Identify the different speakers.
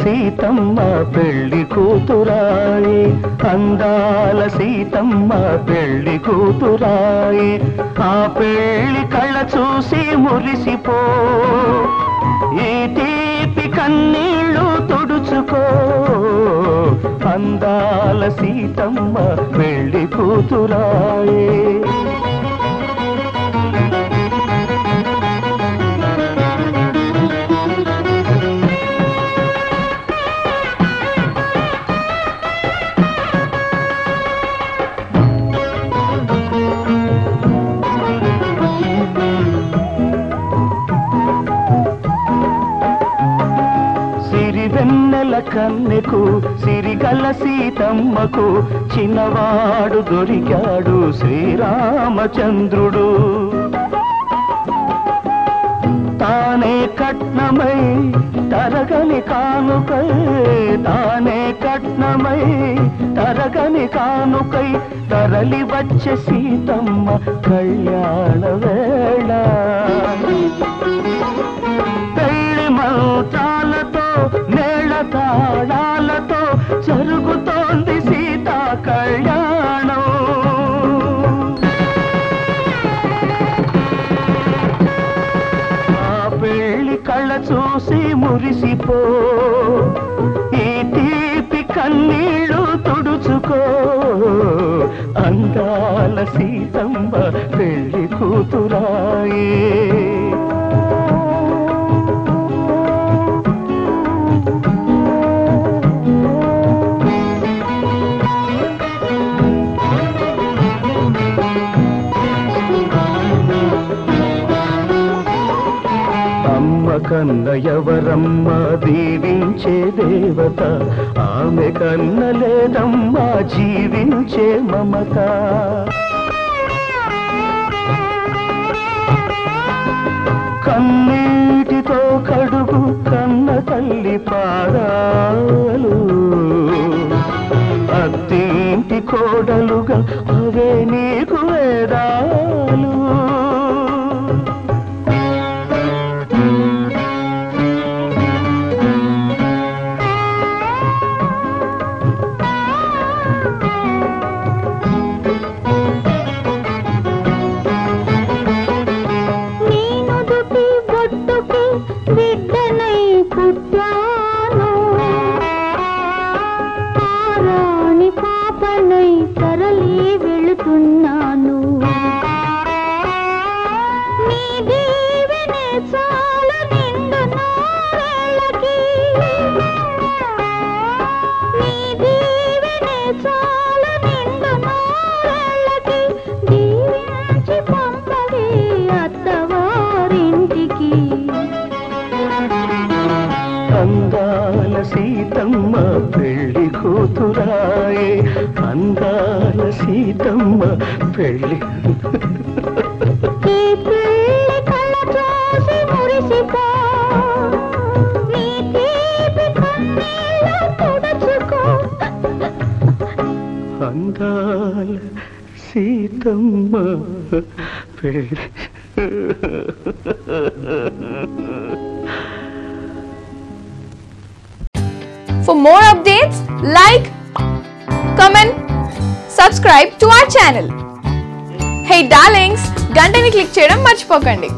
Speaker 1: సీతమ్మ పెళ్లి కూతురాయే అందాల సీతమ్మ పెళ్లి కూతురాయే ఆ పెళ్లి కళ్ళ చూసి మురిసిపో ఈ తీపి కన్నీళ్ళు తుడుచుకో అందాల సీతమ్మ పెళ్లి కూతురాయే వెన్నెల కన్నెకు సిరిగల సీతమ్మకు చిన్నవాడు దొరికాడు శ్రీరామచంద్రుడు తానే కట్నమై తరగని కానుకై తానే కట్నమై తరగని కానుకై తరలి వచ్చే సీతమ్మ కళ్యాణ వేళ పెళ్లి మంత్రాలతో నేల తాళాలతో జరుగుతోంది సీతా కళ్యాణం ఆ పెళ్లి కళ్ళ చూసి మురిసిపో ఈ తీపి కన్నీళ్ళు తుడుచుకో అందాల సీతమ్మ పెళ్లి కూతురాయే కన్న ఎవరమ్మ దీవించే దేవత ఆమె కన్న లేదమ్మా జీవించే మమత కన్నీటితో కడుగు కన్న తల్లి పాదాలు అత్తింటి కోడలుగా అవే నీకు వేదాలు అందాల సీతమ్మ పెళ్లి కూతురాయే అందాల సీతమ్మ పెళ్లి అందాల సీతమ్మ పెళ్లి
Speaker 2: For more updates, like, comment, subscribe to our channel. Hey darlings, గంటని click చేయడం మర్చిపోకండి.